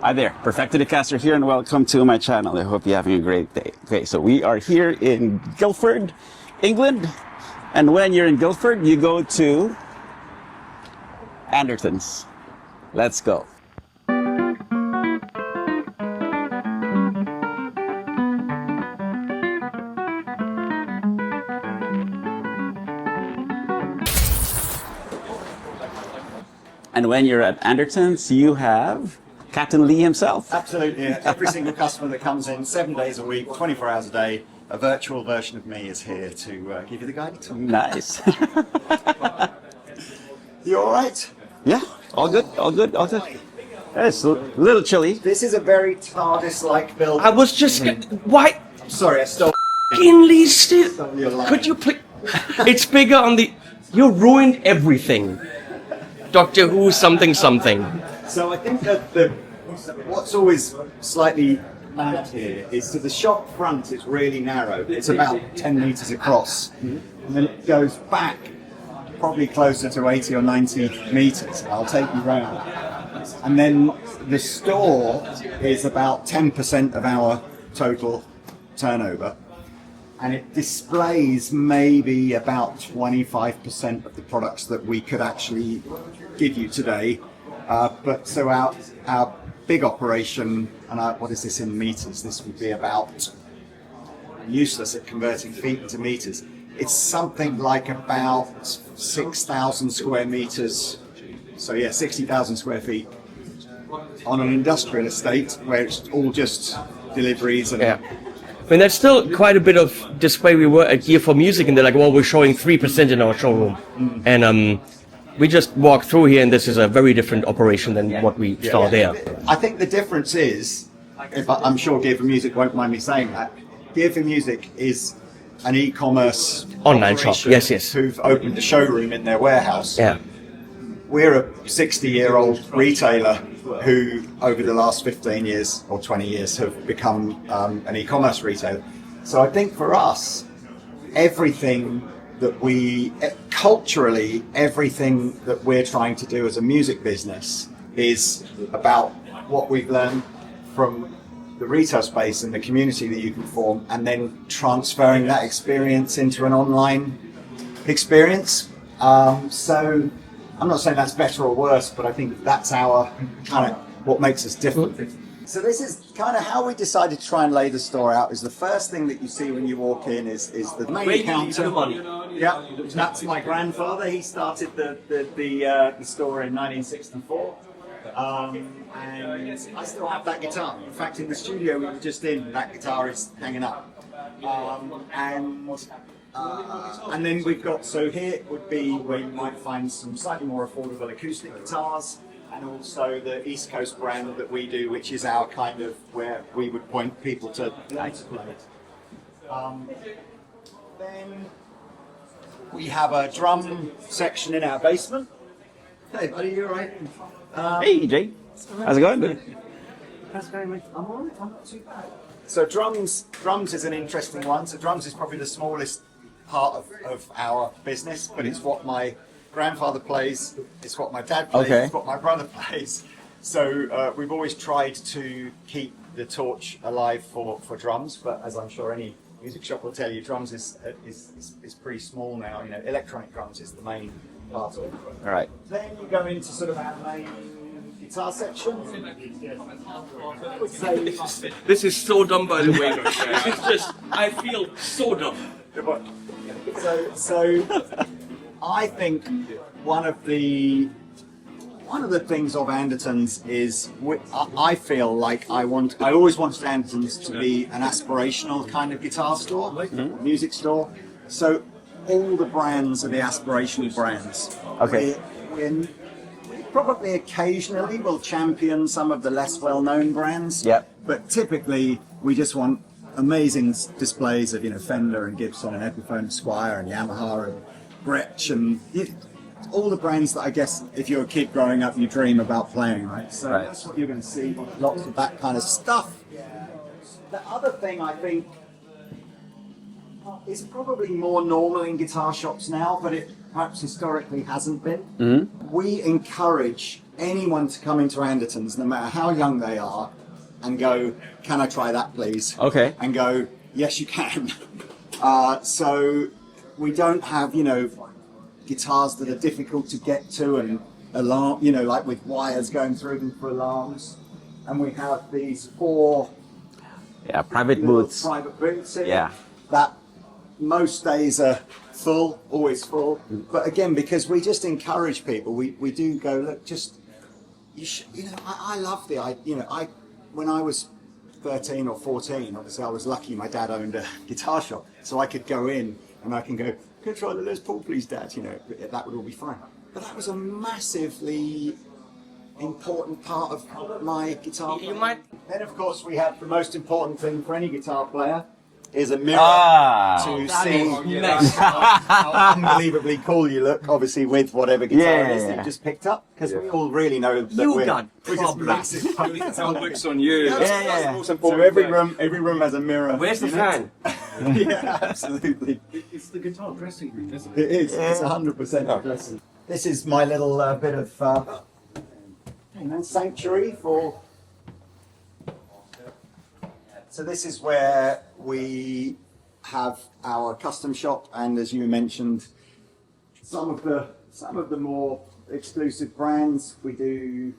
Hi there, Perfecto Castro here, and welcome to my channel. I hope you're having a great day. Okay, so we are here in Guildford, England, and when you're in Guildford, you go to Andertons. Let's go. And when you're at Anderton's, you have Captain Lee himself. Absolutely. Every single customer that comes in 7 days a week, 24 hours a day, a virtual version of me is here to give you the guidance. Nice. You all right? Yeah, all good, all good, all good. It's a little chilly. This is a very TARDIS-like building. I was just why Sorry, I stole Kinley still. your line. Could you please? It's bigger on the. You ruined everything. Doctor Who something something. So I think that what's always slightly mad here is that the shop front is really narrow. It's about 10 meters across, and then it goes back probably closer to 80 or 90 meters. I'll take you round. And then the store is about 10% of our total turnover, and it displays maybe about 25% of the products that we could actually give you today. But so our big operation, and what is this in meters? This would be about, I'm useless at converting feet into meters. It's something like about 6,000 square meters. So yeah, 60,000 square feet on an industrial estate where it's all just deliveries and. Yeah. I mean, there's still quite a bit of display. We were at Guilford Music, and they're like, "Well, we're showing 3% in our showroom," and we just walked through here, and this is a very different operation than what we saw there. I think the difference is, I'm sure Guilford Music won't mind me saying that, Guilford Music is an e-commerce Online shop. operation Yes, yes. who've opened a showroom in their warehouse. Yeah. We're a 60-year-old retailer who, over the last 15 years or 20 years, have become an e-commerce retailer. So I think for us, everything that culturally, everything that we're trying to do as a music business is about what we've learned from the retail space and the community that you can form, and then transferring that experience into an online experience. So I'm not saying that's better or worse, but I think that's our kind of what makes us different. So this is kind of how we decided to try and lay the store out. Is the first thing that you see when you walk in is the main counter. Yeah, that's my grandfather. He started the store in 1964. And I still have that guitar. In fact, in the studio we were just in, that guitar is hanging up. And then we've got, so here would be where you might find some slightly more affordable acoustic guitars, and also the East Coast brand that we do, which is our kind of where we would point people to play. Then we have a drum section in our basement. Hey buddy, you alright? Hey, Jay. How's it going? How's it going, mate? I'm alright, I'm not too bad. So drums is an interesting one. So drums is probably the smallest part of our business, but it's what my grandfather plays, it's what my dad plays, It's what my brother plays. So we've always tried to keep the torch alive for drums, but as I'm sure any music shop will tell you, drums is pretty small now. You know, electronic drums is the main part of it. All right. Then you go into sort of our main guitar section. This is so dumb, by the way. This is just. I feel so dumb. So I think one of the things of Andertons is I feel like I always wanted Andertons to be an aspirational kind of guitar store, music store. So all the brands are the aspirational brands. Okay. We probably occasionally will champion some of the less well-known brands. Yep. But typically we just want amazing displays of, you know, Fender and Gibson and Epiphone and Squier and Yamaha and Gretsch and all the brands that I guess if you're a kid growing up you dream about playing, right? So that's what you're going to see, lots of that kind of stuff. The other thing I think is probably more normal in guitar shops now, but it perhaps historically hasn't been. We encourage anyone to come into Andertons, no matter how young they are, and go, "Can I try that, please?" Okay. And go, "Yes, you can." So we don't have, guitars that are difficult to get to and alarm, like with wires going through them for alarms. And we have these 4 private little booths. private booths here. Yeah. That most days are full, always full. But again, because we just encourage people, we do go, look, just, I love the idea, when I was 13 or 14, obviously I was lucky my dad owned a guitar shop, so I could go in and I can go, "Can I try the Les Paul, please, Dad?" That would all be fine. But that was a massively important part of my guitar playing. You might. Then, of course, we have the most important thing for any guitar player is a mirror to see how unbelievably cool you look, obviously, with whatever guitar it is that you just picked up, because we all really know that we're just massive. How it looks on you. Yeah. So every room has a mirror. Where's the fan? Yeah, absolutely. It's the guitar dressing room, isn't it? It is. It's 100% dressing. This is my little bit of sanctuary for. So this is where we have our custom shop, and as you mentioned, some of the more exclusive brands we do.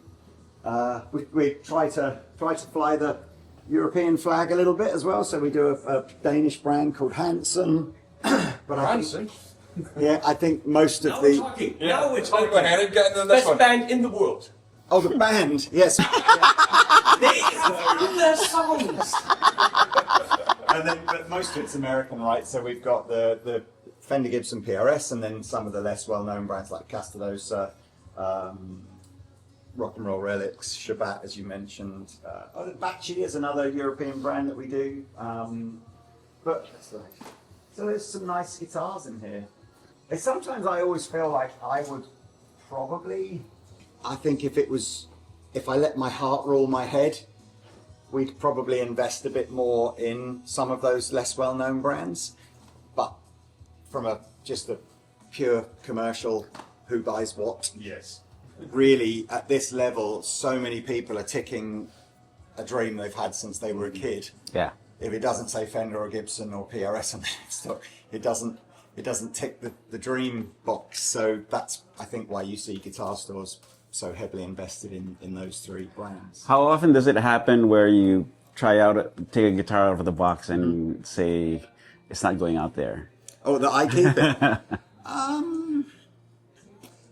We try to fly the European flag a little bit as well. So we do a Danish brand called Hansen. But I think most of the Now we're talking. Go ahead and get into this Best one. band in the world. the band, yes. The songs. And then, but most of it's American, right? So we've got the Fender Gibson PRS, and then some of the less well-known brands like Castro, Rock and Roll Relics, Shabat, as you mentioned. Bachi is another European brand that we do. But so there's some nice guitars in here. Sometimes I always feel like I would probably. I think if I let my heart rule my head, we'd probably invest a bit more in some of those less well-known brands. But from just a pure commercial, who buys what? Yes. Really, at this level, so many people are ticking a dream they've had since they were a kid. Yeah. If it doesn't say Fender or Gibson or PRS on stock, it doesn't tick the dream box. So that's, I think, why you see guitar stores so heavily invested in those 3 brands. How often does it happen where you take a guitar out of the box and say it's not going out there? Oh, that I keep it.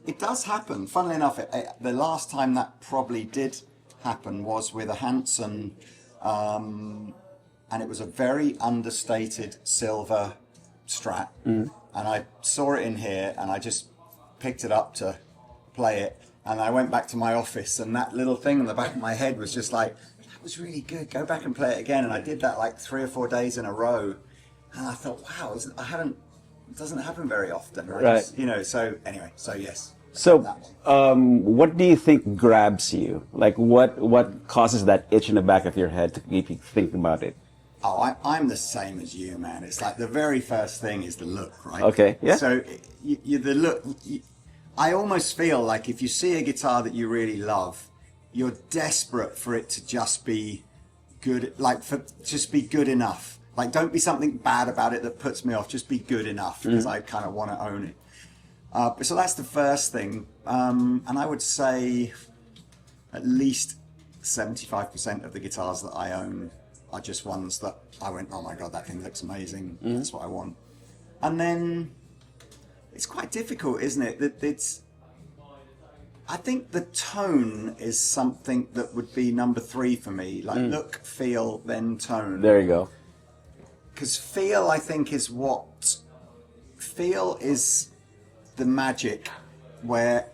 It does happen. Funnily enough, the last time that probably did happen was with a Hansen, and it was a very understated silver Strat, and I saw it in here, and I just picked it up to play it, and I went back to my office, and that little thing in the back of my head was just like, that was really good, go back and play it again. And I did that like 3 or 4 days in a row, and I thought, wow, it doesn't happen very often, right? So anyway, so yes. So, what do you think grabs you? Like, what causes that itch in the back of your head to keep you thinking about it? Oh, I'm the same as you, man. It's like the very first thing is the look, right? Okay, yeah. So the look. I almost feel like if you see a guitar that you really love, you're desperate for it to just be good, just be good enough. Like, don't be something bad about it that puts me off. Just be good enough, because I kind of want to own it. So that's the first thing. And I would say at least 75% of the guitars that I own are just ones that I went, oh my God, that thing looks amazing. That's what I want. And then it's quite difficult, isn't it? I think the tone is something that would be number 3 for me. Like look, feel, then tone. There you go. Because feel, I think, is the magic where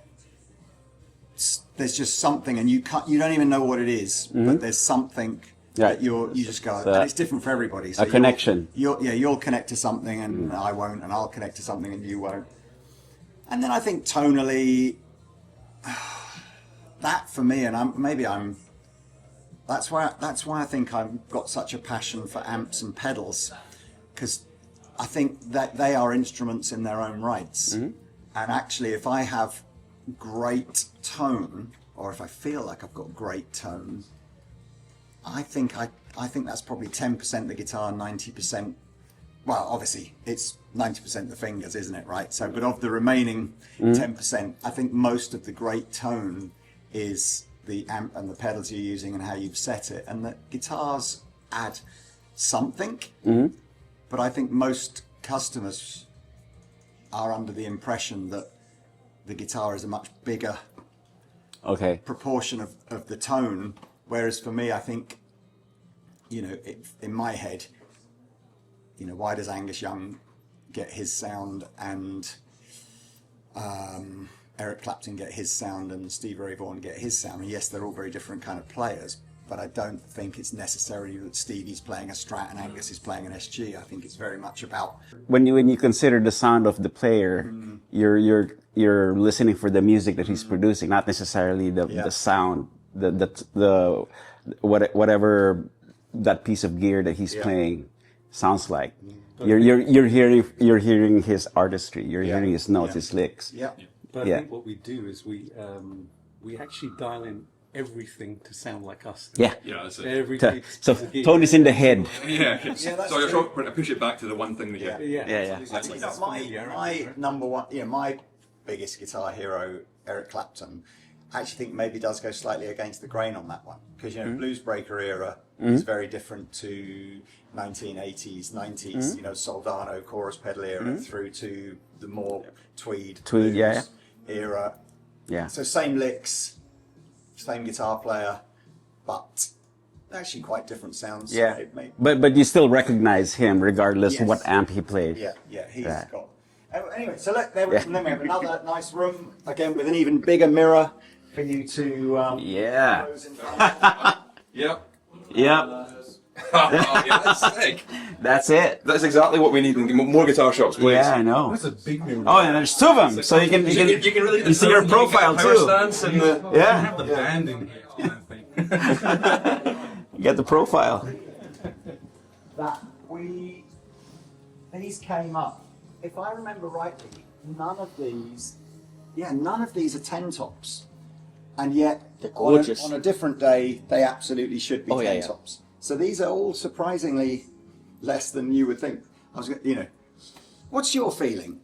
there's just something, and you don't even know what it is, but there's something that you just go, and it's different for everybody. So a connection. You'll connect to something, and I won't, and I'll connect to something, and you won't. And then I think tonally, that for me, and that's why I think I've got such a passion for amps and pedals, because I think that they are instruments in their own rights. And actually, if I have great tone, or if I feel like I've got great tone, I think that's probably 10% the guitar, 90%. Well, obviously it's 90% the fingers, isn't it? Right. So, but of the remaining 10%, I think most of the great tone is the amp and the pedals you're using and how you've set it, and the guitars add something. But I think most customers are under the impression that the guitar is a much bigger proportion of the tone, whereas for me, I think, you know, in my head, you know, why does Angus Young get his sound and Eric Clapton get his sound and Stevie Ray Vaughan get his sound? And yes, they're all very different kind of players, but I don't think it's necessarily that Stevie's playing a Strat and Angus is playing an SG. I think it's very much about when you consider the sound of the player, you're listening for the music that he's producing, not necessarily the sound, the whatever that piece of gear that he's playing sounds like. You're hearing his artistry. You're hearing his notes, his licks. But I think what we do is we actually dial in everything to sound like us. Yeah. That's it. Every So tone is in the head. So I push it back to the one thing that Actually, my number one, my biggest guitar hero, Eric Clapton, I actually think maybe does go slightly against the grain on that one, because Blues Breaker era is very different to 1980s, 90s, Soldano chorus pedal era through to the more tweed blues era. So same licks, same guitar player, but actually quite different sounds. But you still recognize him regardless of what amp he played. He's got. Anyway, so then we have another nice room again with an even bigger mirror for you to. Close in front. That's sick. That's it. That's exactly what we need in more guitar shops, please. Yeah, I know. That's a big mirror. Oh, and there's two of them, so you can really see your profile too. Stance and the, You have the band in here, I think. You get the profile. These came up. If I remember rightly, none of these are 10 tops. And yet, gorgeous. on a different day, they absolutely should be 10 yeah. tops. So these are all surprisingly less than you would think. What's your feeling?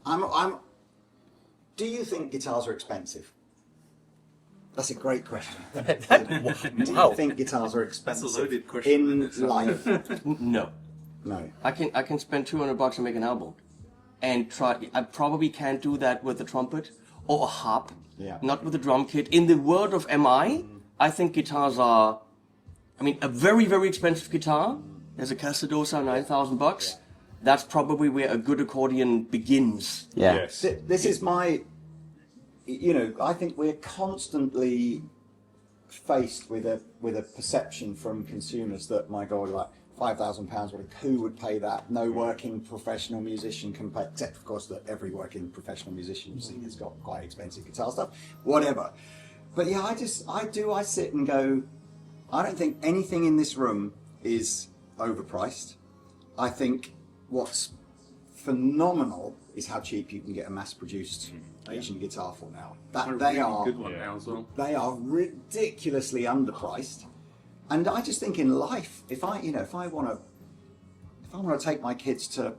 Do you think guitars are expensive? That's a great question. Do you think guitars are expensive? That's a loaded question. In life? No. No. I can spend $200 and make an album, and I probably can't do that with a trumpet or a harp. Not with a drum kit. In the world of MI, I think guitars are, a very, very expensive guitar. There's a Castro, 9,000 bucks. That's probably where a good accordion begins. This is my, I think we're constantly faced with a perception from consumers that, my God, like £5,000, who would pay that? No working professional musician can pay, except of course that every working professional musician you see has got quite expensive guitar stuff, whatever. But yeah, I sit and go, I don't think anything in this room is overpriced. I think what's phenomenal is how cheap you can get a mass-produced Asian guitar for now. They are ridiculously underpriced. And I just think in life, if I want to take my kids to,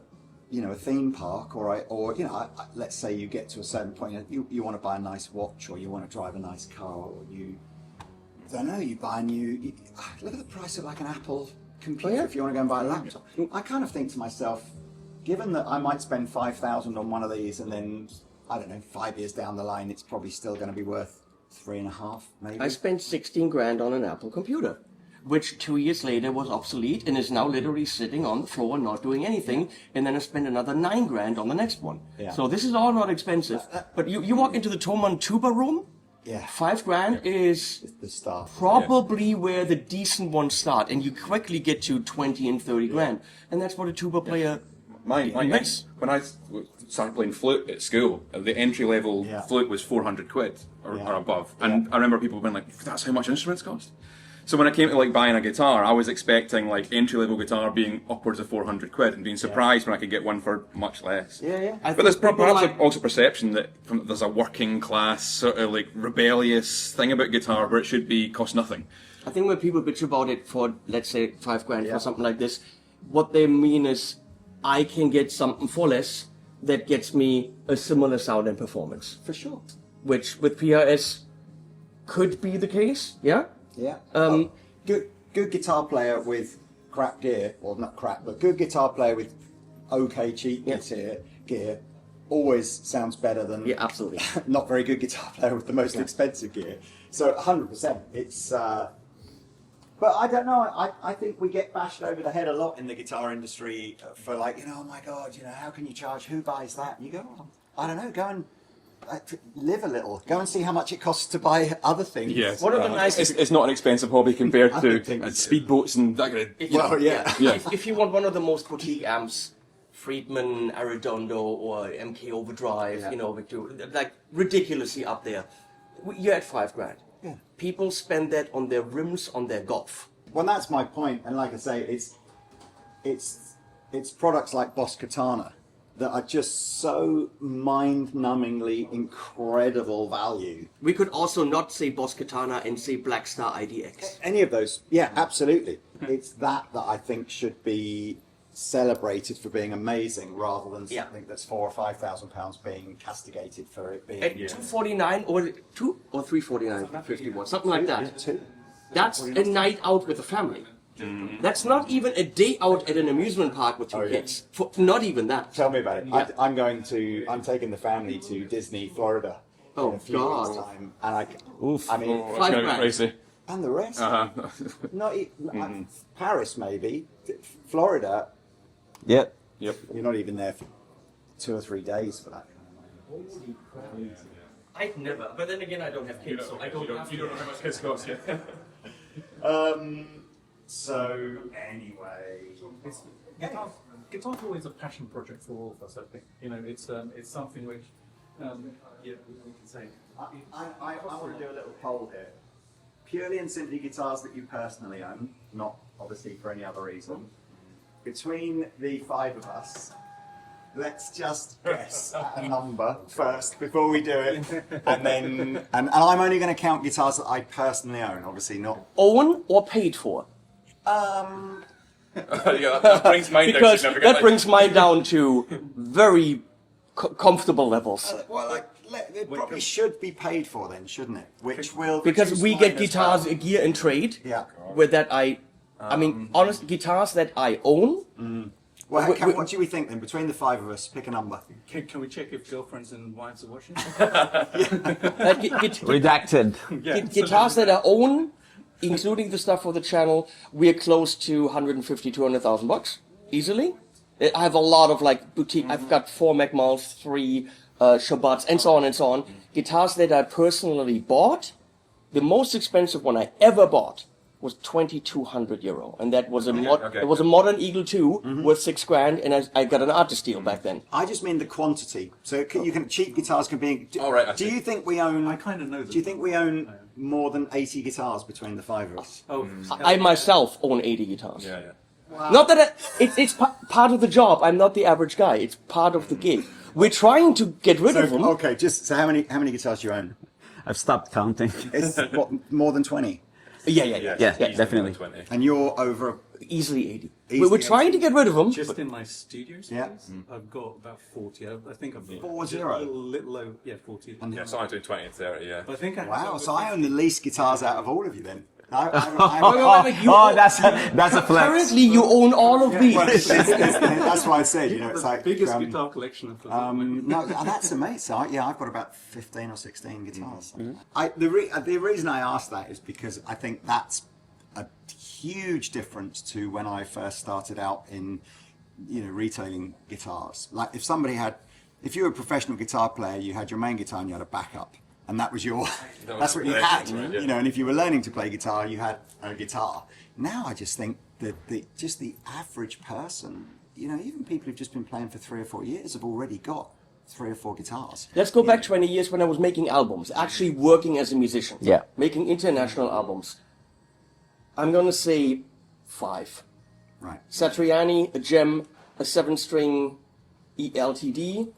a theme park, or let's say you get to a certain point, you want to buy a nice watch, or you want to drive a nice car, or you buy a new. Look at the price of like an Apple computer if you want to go and buy a laptop. I kind of think to myself, given that I might spend $5,000 on one of these, and then I don't know, 5 years down the line, it's probably still going to be worth 3.5, maybe. I spent 16 grand on an Apple computer, which 2 years later was obsolete and is now literally sitting on the floor not doing anything, and then I spent another 9 grand on the next one. So this is all not expensive. But you walk into the Thomann tuba room, 5 grand is the start. Probably where the decent ones start, and you quickly get to 20 and 30 grand. And that's what a tuba player When I started playing flute at school, the entry level flute was 400 quid or above. And I remember people being like, that's how much instruments cost? So when I came to like buying a guitar, I was expecting like entry-level guitar being upwards of 400 quid and being surprised when I could get one for much less. Yeah. I But there's think people perhaps like- also perception that there's a working class sort of like rebellious thing about guitar where it should be cost nothing. I think when people bitch about it for, let's say, $5,000 for something like this, what they mean is, I can get something for less that gets me a similar sound and performance. For sure. Which with PRS could be the case, yeah? Yeah. Good guitar player with crap gear, or not crap, but good guitar player with okay cheap gear always sounds better than Yeah, absolutely. not very good guitar player with the most expensive gear. So 100%. It's but I don't know. I think we get bashed over the head a lot in the guitar industry for like, oh my God, how can you charge? Who buys that? And you go, well, I don't know. Go and live a little. Go and see how much it costs to buy other things. Yes. One of the nicest- It's not an expensive hobby compared I to don't think so. speedboats and that kind of. Well, yeah. Yeah. If you want one of the most boutique amps, Friedman, Arredondo, or MK Overdrive, Victor, like ridiculously up there, you're at $5,000. Yeah. People spend that on their rims, on their golf. Well, that's my point. And like I say, it's products like Boss Katana that are just so mind-numbingly incredible value. We could also not say Boss Katana and say Black Star IDX. Any of those, yeah, absolutely. It's that I think should be celebrated for being amazing, rather than something that's £4,000 or £5,000 being castigated for it being At $249 or $349, 51, something like that. two. That's a night out with the family. That's not even a day out at an amusement park with two kids. Not even that. Tell me about it. Yeah. I'm taking the family to Disney, Florida. Oh, in a few God. weeks' time, and I mean, Oh, that's going to be $5,000. crazy. and the rest. Not Mm-hmm. Paris, maybe. Florida. Yep. Yep. You're not even there for 2 or 3 days for that kind of money. I'd never, but then again, I don't have kids, so I don't have to. know how much kids cost yet. So anyway, Guitar's always a passion project for all of us, I think. It's something which, we can say. I want to do a little poll here. Purely and simply guitars that you personally own, not obviously for any other reason. Between the 5 of us, let's just guess at a number first before we do it, and then and I'm only going to count guitars that I personally own. Obviously not. Own or paid for? Yeah, that brings mine down Because significantly. that brings mine down to very comfortable levels. Well, it probably should be paid for then, shouldn't it? Which will Because reduce we mine get as guitars, well. gear and trade. Yeah. With that I mean, honest guitars that I own. Well, we- what do we think then? Between the 5 of us, pick a number. Can we check if girlfriends and wives are watching? Redacted. Guitars that I own, including the stuff for the channel, we're close to 150, 200,000 bucks easily. I have a lot of like boutique. I've got 4 Macmills, 3 Shabbats, and so on and so on. Guitars that I personally bought. The most expensive one I ever bought was €2,200, and that was it was a modern Eagle 2 worth $6,000, and I got an artist deal back then. I just mean the quantity. So cheap guitars can be. All right, I Do see. you think we own? I kind of know Do you think we own more than 80 guitars between the 5 of us? Oh, I myself own 80 guitars. Yeah, yeah. Not that it's part of the job. I'm not the average guy. It's part of the gig. We're trying to get rid of them. Okay, so how many guitars do you own? I've stopped counting. It's what, more than 20, Yeah. Yeah, definitely. and you're over. Easily 80. Easily We're trying to get rid of them. just in my studio space, Yeah. I've got about 40. I think I've 40? a little low. Yeah, 40. Yeah, so I'm doing 20 and 30, yeah. But I think I Wow, so I own the least guitars out of all of you then. I Wait, you own- that's a flex. Currently, you own all of these. that's why I said, it's like biggest guitar collection of no, that's amazing. So, I've got about 15 or 16 guitars. The reason I asked that is because I think that's a huge difference to when I first started out in, retailing guitars. Like if you were a professional guitar player, you had your main guitar and you had a backup. And that was that's what you had, right, yeah. and if you were learning to play guitar, you had a guitar. Now I just think that the average person, even people who've just been playing for 3 or 4 years have already got 3 or 4 guitars. Let's go back 20 years when I was making albums, actually working as a musician. Yeah. Making international albums. I'm gonna say 5. Right. Satriani, a gem, a 7-string ELTD,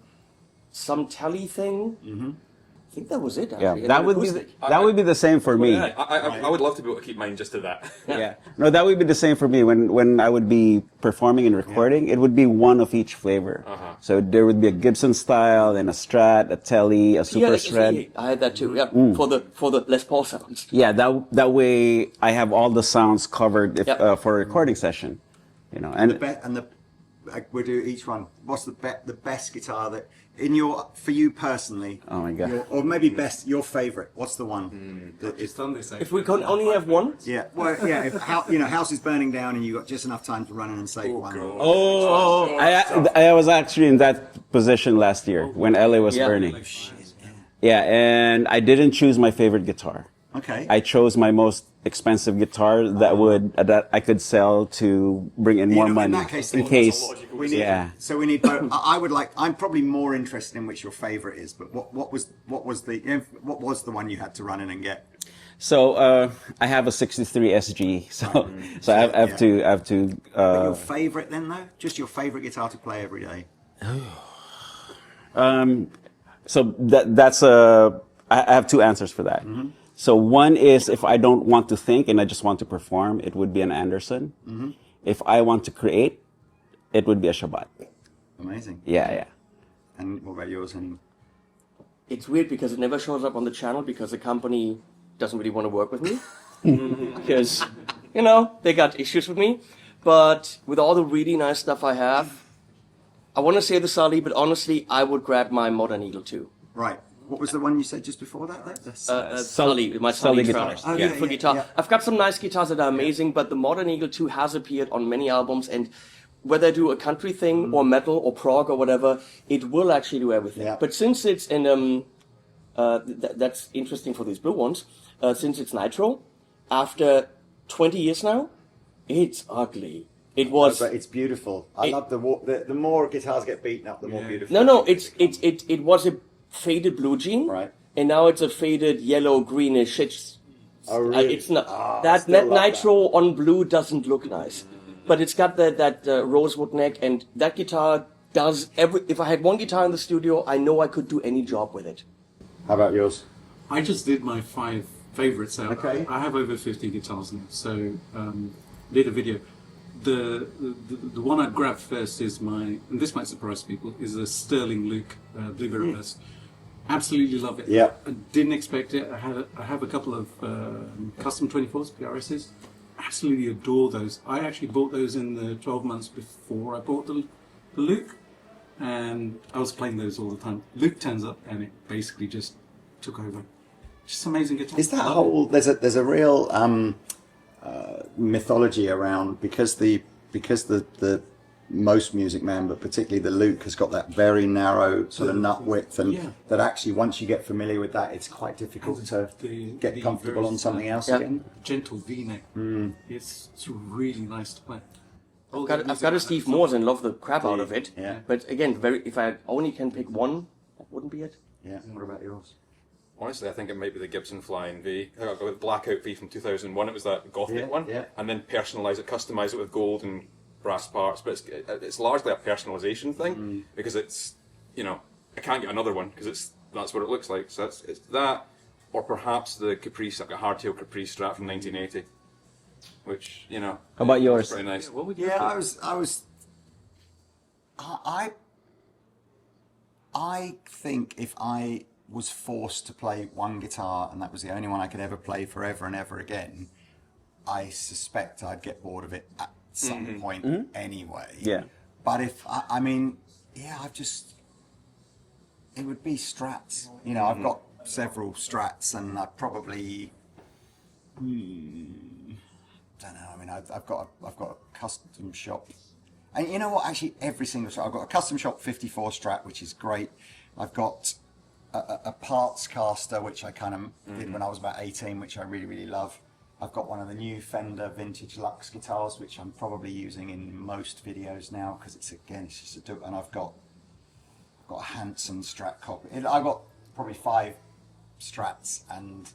some tele thing. Mm-hmm. I think that was it. Actually. Yeah, And that an would be acoustic. that would be the same for me. Yeah, I would love to be able to keep mine just to that. Yeah. No, that would be the same for me. When I would be performing and recording, it would be one of each flavor. So there would be a Gibson style, and a Strat, a Tele, a Super Shred. I had that too. Yeah, for the Les Paul sounds. Yeah, that way I have all the sounds covered if, Yep. for a recording session. You know, We'll do each one. What's the best guitar that for you personally? Oh my God. Or maybe your favorite. What's the one that is? If we can only have one. Yeah. Well, yeah. If house is burning down and you got just enough time to run in and save one. Oh, I was actually in that position last year when LA was burning. Yeah, and I didn't choose my favorite guitar. Okay. I chose my most expensive guitar that I could sell to bring in more money. In that case, in case, we need. yeah. So we need. Both. I would like. I'm probably more interested in which your favorite is. But what was the one you had to run in and get? So I have a '63 SG. So I have to. But your favorite then though? Just your favorite guitar to play every day. So that's I have two answers for that. Mm-hmm. So one is if I don't want to think and I just want to perform, it would be an Anderson. Mm-hmm. If I want to create, it would be a Shabbat. Amazing. Yeah. And what about yours, Henning? It's weird because it never shows up on the channel because the company doesn't really want to work with me. Because, they got issues with me. But with all the really nice stuff I have, I want to say the Sully, but honestly, I would grab my Modern Eagle too. Right. What was the one you said just before that? Sully, my Sully guitar. guitar. Beautiful guitar. Yeah. I've got some nice guitars that are amazing, but the Modern Eagle 2 has appeared on many albums, and whether I do a country thing or metal or prog or whatever, it will actually do everything. Yeah. But since it's in, that's interesting for these blue ones, since it's nitro, after 20 years now, it's ugly. It was. But it's beautiful. I love the more guitars get beaten up, the more beautiful. No, it was a faded blue jean, right? And now it's a faded yellow greenish. Oh, really? It's not that nitro on blue doesn't look nice, but it's got that rosewood neck, and that guitar does If I had one guitar in the studio, I know I could do any job with it. How about yours? I just did my 5 favorites out. Okay. I have over 50 guitars now, so did a video. The one I'd grab first is and this might surprise people, is a Sterling Luke Blueberry Burst. Absolutely love it. Yeah. I didn't expect it. I have a couple of custom 24s, PRSs. Absolutely adore those. I actually bought those in the 12 months before I bought the Luke, and I was playing those all the time. Luke turns up, and it basically just took over. Just amazing guitar. Is that whole? There's a real mythology around because the most Music Man, but particularly the Luke, has got that very narrow sort of nut width, and that actually once you get familiar with that, it's quite difficult to get comfortable on something else again. Gentle V-neck. It's really nice to play. I've got a Steve Morse and love the crap out of it. Yeah. But again, if I only can pick one, that wouldn't be it. Yeah. What about yours? Honestly, I think it might be the Gibson Flying V. I got the Blackout V from 2001. It was that Gothic one. Yeah. And then personalise it, customise it with gold and brass parts. But it's largely a personalisation thing because it's, I can't get another one because that's what it looks like. So it's that, or perhaps the Caprice, like a hardtail Caprice Strat from 1980, which, How about yours? pretty nice. What would you Yeah, think? I think if I was forced to play one guitar and that was the only one I could ever play forever and ever again, I suspect I'd get bored of it at some point anyway. Yeah. But if it would be Strats. I've got several Strats, and I probably don't know. I mean, I've got a custom shop, and you know what? Actually, every single Strat. I've got a custom shop 54 Strat, which is great. I've got a parts caster, which I kind of did when I was about 18, which I really, really love. I've got one of the new Fender Vintage Lux guitars, which I'm probably using in most videos now because it's just and I've got a handsome Strat copy. I've got probably 5 Strats, and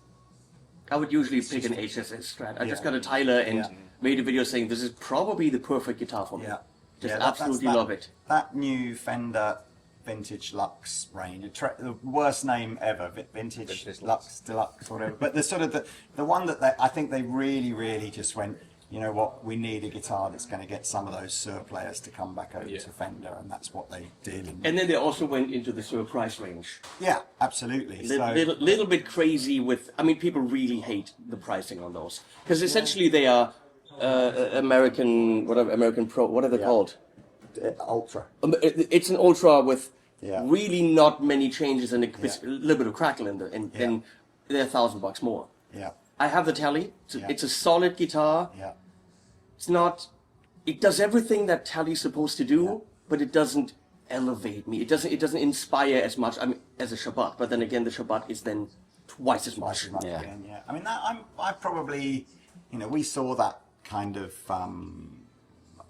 I would usually pick an HSS Strat. I just got a Tyler and made a video saying this is probably the perfect guitar for me. Yeah. Just Yeah, absolutely love it. That new Fender Vintage Lux range, the worst name ever, Vintage Lux Deluxe, whatever. But the sort of the one that I think they really just went, you know what, we need a guitar that's going to get some of those Sur players to come back over to Fender, and that's what they did. And then they also went into the Sur price range. Yeah, absolutely. Little bit crazy with, I mean, people really hate the pricing on those. Because essentially they are American Pro, what are they called? Ultra. It's an Ultra with Yeah. really not many changes and a little bit of crackle in there, and they're $1,000 more. Yeah. I have the Tele. It's a solid guitar. Yeah. It's not. It does everything that Tele's supposed to do, but it doesn't elevate me. It doesn't inspire as much. I mean, as a Shabbat. But then again, the Shabbat is then twice as much. Yeah. Again, yeah. I mean, I probably, you know, we saw that kind of.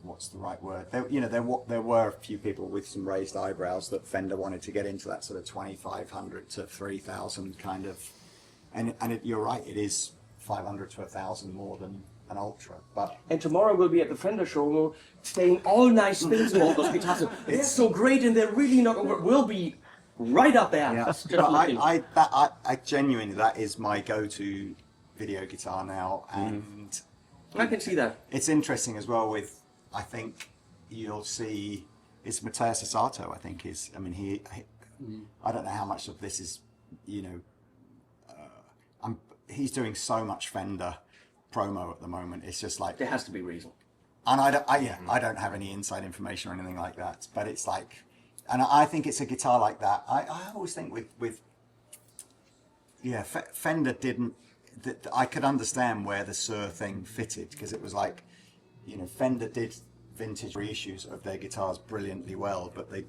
What's the right word? There were a few people with some raised eyebrows that Fender wanted to get into that sort of 2,500 to 3,000 kind of, and you're right, it is 500 to 1,000 more than an Ultra. And tomorrow we'll be at the Fender show, saying all nice things about those guitars. They're so great and they're really not over. We'll be right up there. Yeah. Just I genuinely, that is my go-to video guitar now, and I can see that. It's interesting as well with. I think you'll see it's Matthias Asato. I think is. I mean, he I don't know how much of this is, you know. He's doing so much Fender promo at the moment. It's just like There has to be reason. And I don't have any inside information or anything like that. But it's like, and I think it's a guitar like that. I always think with Fender didn't. I could understand where the Sur thing fitted, because it was like, you know, Fender did vintage reissues of their guitars brilliantly well, but they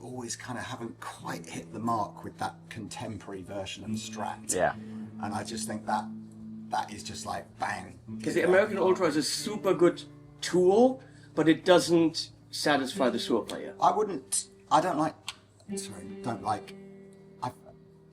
always kind of haven't quite hit the mark with that contemporary version of the Strat. Yeah. And I just think that is just like bang. Because the American Ultra is a super good tool, but it doesn't satisfy the Sur player.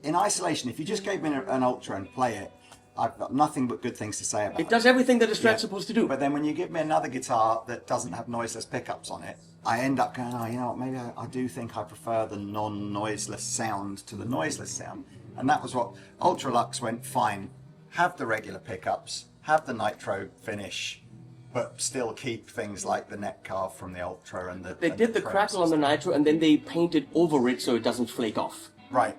In isolation, if you just gave me an Ultra and play it, I've got nothing but good things to say about it. It does everything that a Strat's supposed to do. But then when you give me another guitar that doesn't have noiseless pickups on it, I end up going, oh, you know what, maybe I do think I prefer the non-noiseless sound to the noiseless sound. And that was what Ultra Lux went, fine, have the regular pickups, have the nitro finish, but still keep things like the neck carve from the Ultra and the... They did the crackle on the nitro and then they painted over it so it doesn't flake off. Right.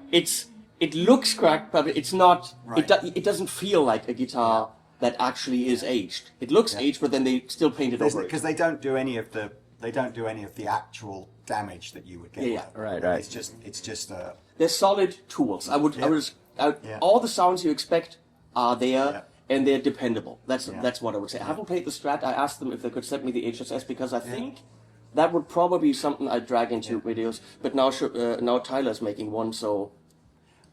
It looks cracked, but it's not. Right. It doesn't feel like a guitar that actually is aged. It looks aged, but then they still paint it over it. Because they don't do any of the actual damage that you would get. Yeah, right. It's just a. They're solid tools. All the sounds you expect are there, and they're dependable. That's what I would say. I haven't played the Strat. I asked them if they could send me the HSS because I think that would probably be something I'd drag into videos. But now Tyler's making one, so.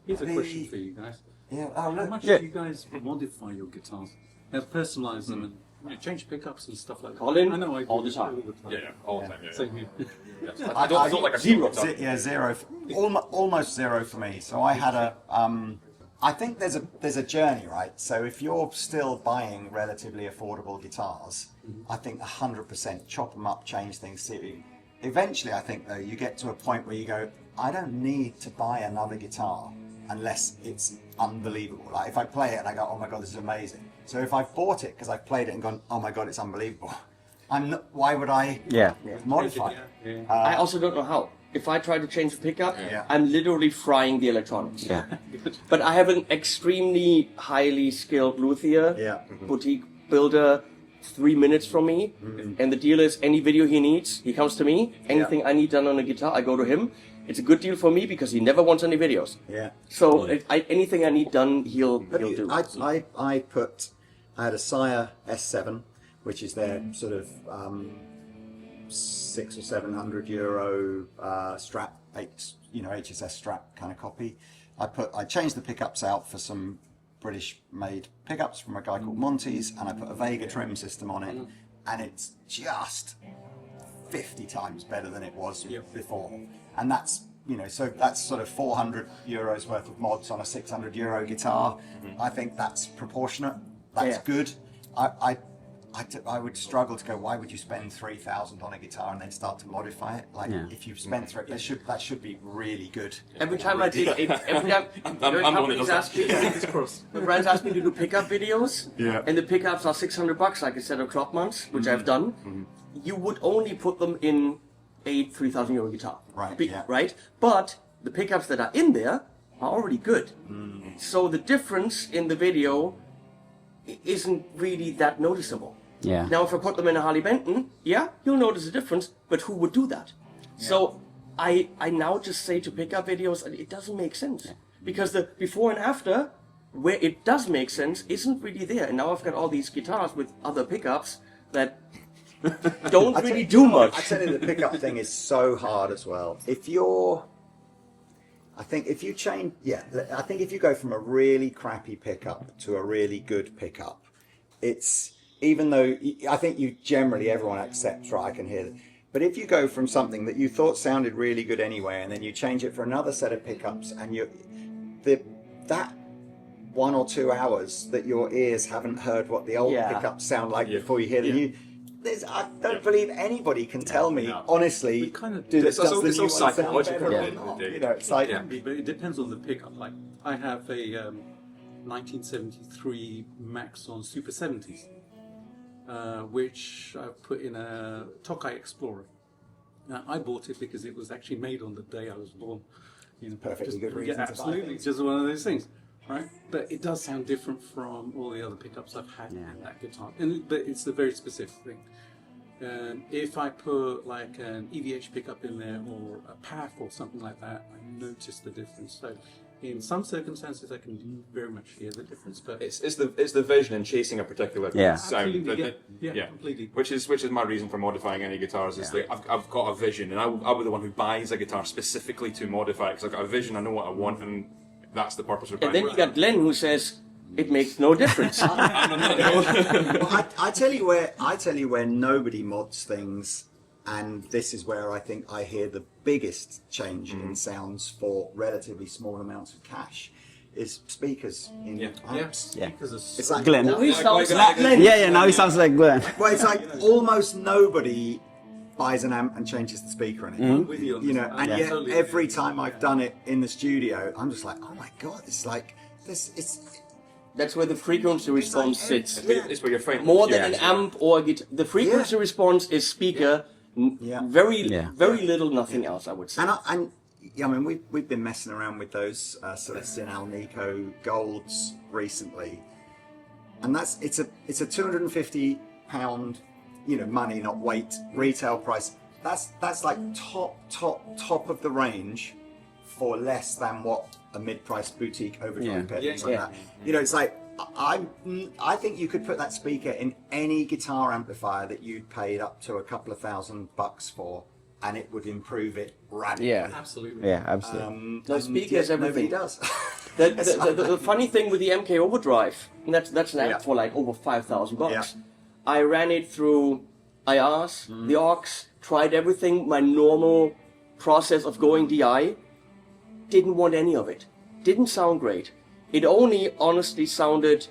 Here's a question for you guys. Yeah. How much do you guys modify your guitars? Personalize them and, you know, change pickups and stuff like that? Colin, I know I do all the time. Yeah, all the time. Yeah. Same here. I don't like a zero. Zero. Almost zero for me. So I had a. I think there's a journey, right? So if you're still buying relatively affordable guitars, I think 100% chop them up, change things. See, eventually, I think though you get to a point where you go, I don't need to buy another guitar unless it's unbelievable. Like if I play it and I go, oh my god, this is amazing. So if I've bought it because I've played it and gone, oh my god, it's unbelievable. Why would I modify it? I also don't know how. If I try to change the pickup, I'm literally frying the electronics. Yeah. But I have an extremely highly skilled luthier, boutique builder, 3 minutes from me. And the deal is, any video he needs, he comes to me. Anything I need done on a guitar, I go to him. It's a good deal for me because he never wants any videos. Yeah. So anything I need done, he'll do. I had a Sire S7, which is their sort of 600 or 700 euro Strat, HSS Strat kind of copy. I changed the pickups out for some British-made pickups from a guy called Monty's, and I put a Vega trim system on it, and it's just 50 times better than it was before. And that's so that's sort of €400 worth of mods on a €600 guitar. I think that's proportionate. That's good. I would struggle to go, why would you spend 3,000 on a guitar and then start to modify it? Like, if you've spent that should be really good. Every time I did, every time companies ask me, the brands ask me to do pickup videos, and the pickups are $600, like I said, of 12 months, which I've done. You would only put them in a €3,000 guitar, right? But the pickups that are in there are already good. So the difference in the video isn't really that noticeable. Yeah. Now, if I put them in a Harley Benton, you'll notice a difference, but who would do that? So I now just say to pickup videos, it doesn't make sense. Because the before and after, where it does make sense, isn't really there. And now I've got all these guitars with other pickups that don't really do much. I tell you, the pickup thing is so hard as well. I think if you go from a really crappy pickup to a really good pickup, even though I think everyone accepts, right, I can hear that. But if you go from something that you thought sounded really good anyway, and then you change it for another set of pickups, and that 1 or 2 hours that your ears haven't heard what the old pickups sound like before you hear the new. I don't believe anybody can tell me honestly. It's all psychological. It's like, but it depends on the pickup. Like I have a 1973 Maxon Super 70s, which I put in a Tokai Explorer. Now I bought it because it was actually made on the day I was born. perfectly good reason. Yeah, absolutely. It's just one of those things. Right, but it does sound different from all the other pickups I've had in that guitar, but it's a very specific thing. If I put like an EVH pickup in there or a PAF or something like that, I notice the difference. So in some circumstances, I can very much hear the difference. But it's the vision and chasing a particular sound. Completely. Which is my reason for modifying any guitars. Is that I've got a vision, and I'll be the one who buys a guitar specifically to modify it because I've got a vision. I know what I want, and that's the purpose of buying. And then you got Glenn who says it makes no difference. Well, I tell you where nobody mods things, and this is where I think I hear the biggest change in sounds for relatively small amounts of cash, is speakers in amps. It's like Glenn. Now he sounds like Glenn. Now he sounds like Glenn. Well, it's like almost nobody buys an amp and changes the speaker in it. I'm with you on this. And yet totally every time I've done it in the studio, I'm just like, oh my god, it's like this. That's where the frequency response sits. It's where you're finding More than an amp or a guitar. The frequency response is speaker. Very little, nothing else, I would say. And I mean, we've been messing around with those Celestion Alnico Golds recently, and it's a £250, money, not weight, retail price. That's like top of the range for less than what a mid-price boutique overdrive pedal like that. It's like I think you could put that speaker in any guitar amplifier that you'd paid up to a couple of $1,000 for, and it would improve it radically. Yeah, Absolutely. yeah, absolutely. The speakers, everything. Nobody does. The funny thing with the MK Overdrive, and that's an amp for like over $5,000. Yeah. I ran it through IRs, the aux, tried everything, my normal process of going DI, didn't want any of it. Didn't sound great. It only honestly sounded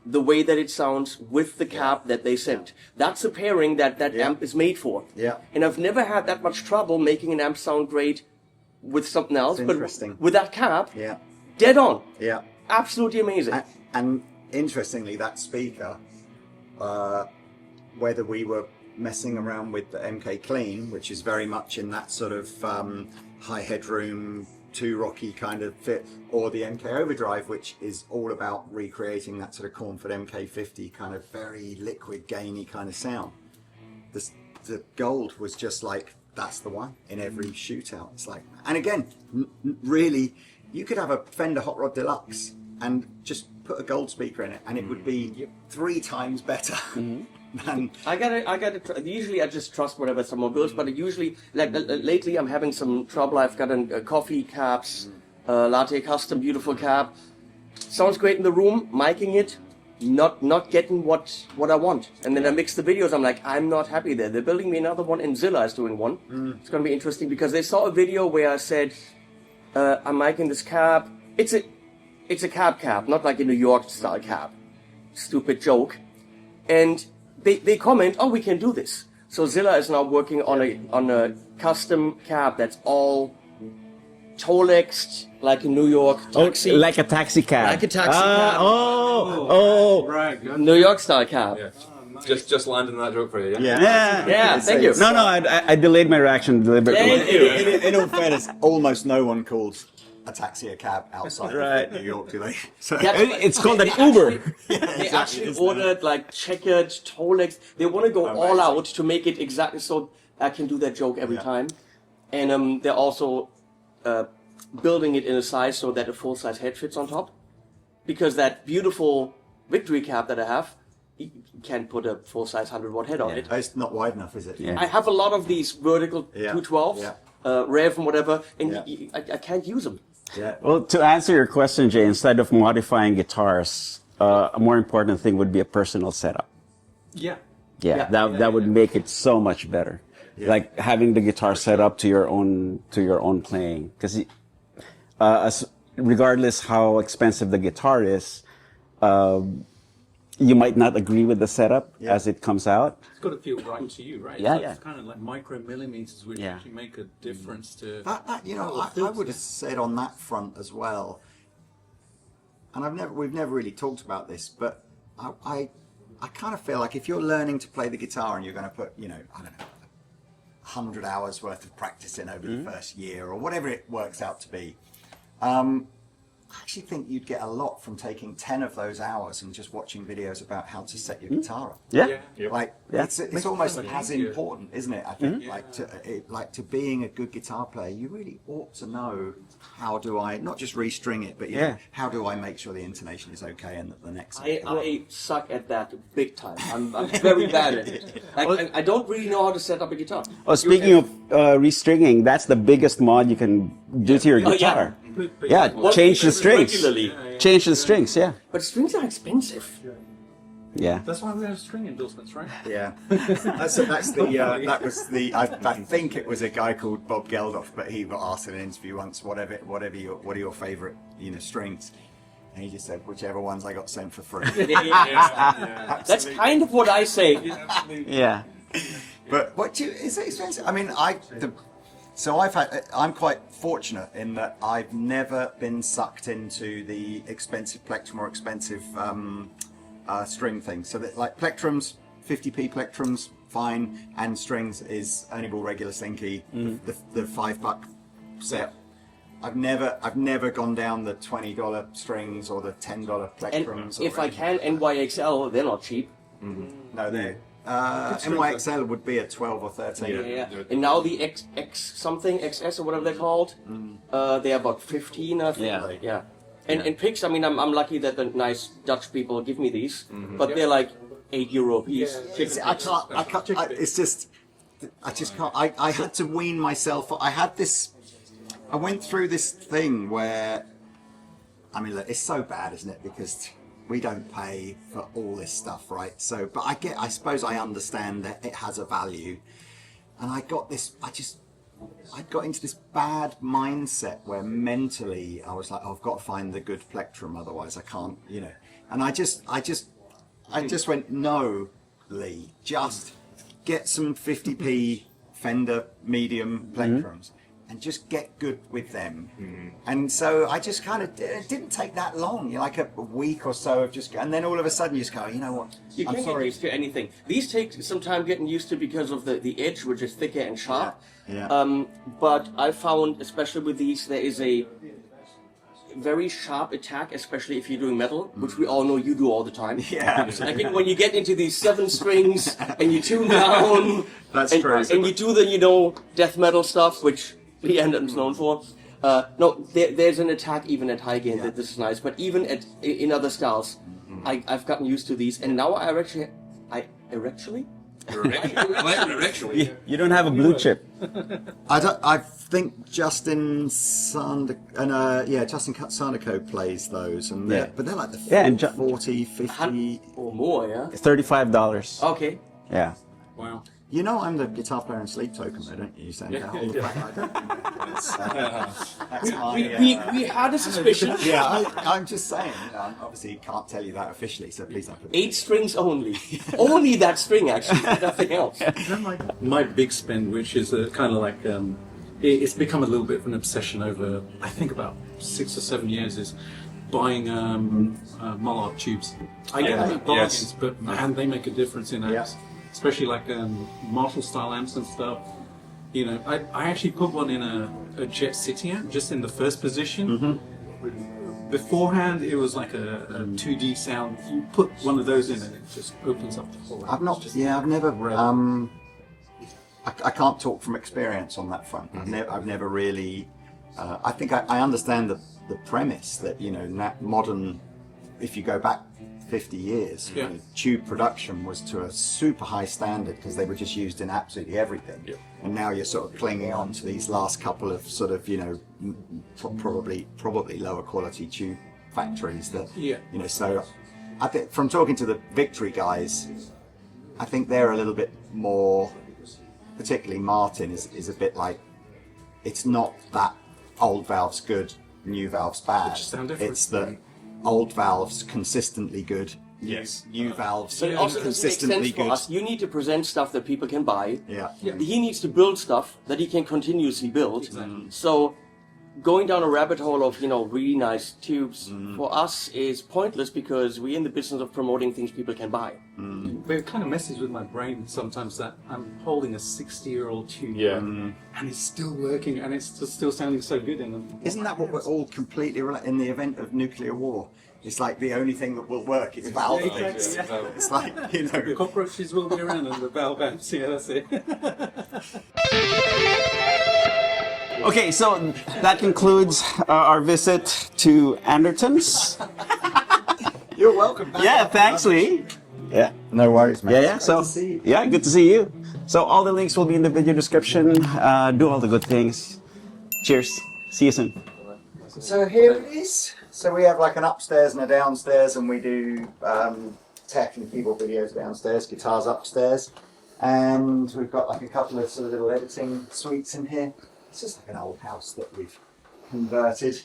the way that it sounds with the cap that they sent. That's a pairing that amp is made for. Yeah. And I've never had that much trouble making an amp sound great with something else. But with that cap, dead on. Yeah. Absolutely amazing. And interestingly, that speaker, whether we were messing around with the MK Clean, which is very much in that sort of high headroom, too rocky kind of fit, or the MK Overdrive, which is all about recreating that sort of Cornford MK50 kind of very liquid, gainy kind of sound. The Gold was just like, that's the one in every shootout. It's like, and again, really, you could have a Fender Hot Rod Deluxe and just put a Gold speaker in it, and it would be 3 times better. I gotta. Usually, I just trust whatever someone builds, but usually, like lately, I'm having some trouble. I've got a coffee caps, latte custom, beautiful cap. Sounds great in the room. Miking it, not getting what I want. And then I mix the videos. I'm like, I'm not happy there. They're building me another one, and Zilla is doing one. It's gonna be interesting because they saw a video where I said, I'm making this cab. It's a cab, not like a New York style cab. Stupid joke. And they comment, oh, we can do this. So Zilla is now working on a custom cab that's all Tolexed like a New York taxi. Like a taxi cab. Like a taxi cab. Oh. Right, good. New York style cab. Yeah. Just landing that joke for you. Yeah. Yeah, thank you. No, I delayed my reaction deliberately. Thank you. In all fairness, almost no one calls a taxi a cab outside Right. of New York, do they? So, It's called an Uber. They actually ordered like checkered Tolex. They want to go all out to make it exactly so I can do that joke every time. And they're also building it in a size so that a full-size head fits on top. Because that beautiful Victory cab that I have, you can't put a full-size 100-watt head on it. it's not wide enough, is it? Yeah. I have a lot of these vertical 212s, Rev and whatever, and I can't use them. Yeah. Well, to answer your question, Jay, instead of modifying guitars, a more important thing would be a personal setup. Yeah. That would make it so much better. Like having the guitar set up to your own playing, because regardless how expensive the guitar is, you might not agree with the setup as it comes out. It's got to feel right to you, right? Yeah, It's kind of like micromillimeters, which actually make a difference to. That I would have said on that front as well. And we've never really talked about this, but I kind of feel like if you're learning to play the guitar and you're going to put, I don't know, 100 hours worth of practice in over the first year or whatever it works out to be. I actually think you'd get a lot from taking 10 of those hours and just watching videos about how to set your guitar up. It's almost as important, isn't it? I think like to being a good guitar player, you really ought to know how do I not just restring it, but how do I make sure the intonation is okay and that the next. I suck at that big time. I'm very bad at it. I don't really know how to set up a guitar. Oh, speaking of restringing, that's the biggest mod you can do to your guitar. Change the strings. Regularly. Change the strings, But strings are expensive. Yeah. That's why we have string endorsements, right? Yeah, that was the. I think it was a guy called Bob Geldof, but he got asked in an interview once, what are your favourite strings? And he just said, whichever ones I got sent for free. That's kind of what I say. Yeah. But is it expensive? I mean, I'm quite fortunate in that I've never been sucked into the expensive plectrum or expensive string thing. So that like plectrums, 50p plectrums, fine, and strings is only ball regular slinky, the $5 set. I've never gone down the $20 strings or the $10 plectrums. And if I can, NYXL, they're not cheap. No, they're. NYXL would be at 12 or 13. Yeah. And now the XS or whatever they're called, they're about 15, I think. Yeah. And picks, I mean, I'm lucky that the nice Dutch people give me these, but they're like €8 a piece. I can't. It's just, I just can't. I had to wean myself. I went through this thing where, I mean, look, it's so bad, isn't it? Because we don't pay for all this stuff, right? So, but I suppose I understand that it has a value. And I got into this bad mindset where mentally I was like, oh, I've got to find the good plectrum, otherwise I can't, And I just went, no, Lee, just get some 50p Fender medium plectrums. And just get good with them. And so I just kind of, it didn't take that long, like a week or so of just, and then all of a sudden you just go, you know what, You can't get used to anything. These take some time getting used to because of the edge, which is thicker and sharp. But I found, especially with these, there is a very sharp attack, especially if you're doing metal, which we all know you do all the time. Yeah. I think when you get into these 7 strings and you tune down, That's true. And you do the death metal stuff, which the Anderton's known for. There's an attack even at high gain. This is nice, but even in other styles, I've gotten used to these, and now I actually. You don't have a blue chip. I think Justin Sandico plays those, and but they're like the 40, 50 or more, yeah. $35. Okay. Yeah. Wow. You know I'm the guitar player in Sleep Token, though, don't you? You saying that all the time. I don't know. That's my, We had a suspicion. I'm just saying. I obviously can't tell you that officially, so please don't put 8 strings only. Only that string, actually. Nothing else. My big spend, which is kind of like it's become a little bit of an obsession over, I think, about 6 or 7 years, is buying Mollard tubes. I get them at bargains, but man, they make a difference in amps. Especially like Marshall style amps and stuff. You know, I actually put one in a Jet City amp, just in the first position. Beforehand, it was like a 2D sound. You put one of those in and it just opens up the whole. I've never. I can't talk from experience on that front. I've never really. I think I understand the premise that, you know, modern. If you go back 50 years, you know, tube production was to a super high standard because they were just used in absolutely everything. And now you're sort of clinging on to these last couple of sort of, you know, probably lower quality tube factories that, you know, so I think from talking to the Victory guys, I think they're a little bit more, particularly Martin is a bit like, it's not that old valves good, new valves bad. It's that old valves consistently good. Yes. New valves But it also doesn't make consistently sense for good. us. You need to present stuff that people can buy. Yeah. He needs to build stuff that he can continuously build. So going down a rabbit hole of, you know, really nice tubes for us is pointless because we're in the business of promoting things people can buy. But it kind of messes with my brain sometimes that I'm holding a 60-year-old tube and it's still working and it's still sounding so good. Isn't that what we're all completely in the event of nuclear war? It's like the only thing that will work is valve amps. It's like, you know, The cockroaches will be around and the valve amps, that's it. Okay, so that concludes our visit to Andertons. you're welcome back. Yeah, thanks, Lee. Yeah. No worries, man. Yeah. So, yeah, good to see you. So all the links will be in the video description. Do all the good things. Cheers. See you soon. So here it is. So we have like an upstairs and a downstairs, and we do tech and keyboard videos downstairs, guitars upstairs, and we've got like a couple of sort of little editing suites in here. It's just like an old house that we've converted.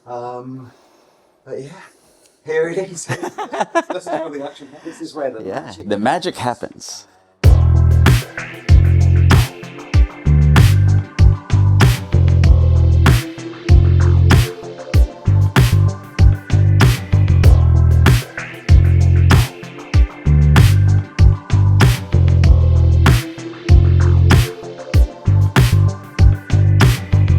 But yeah, here it is. This is where the action happens. This is where the The magic happens.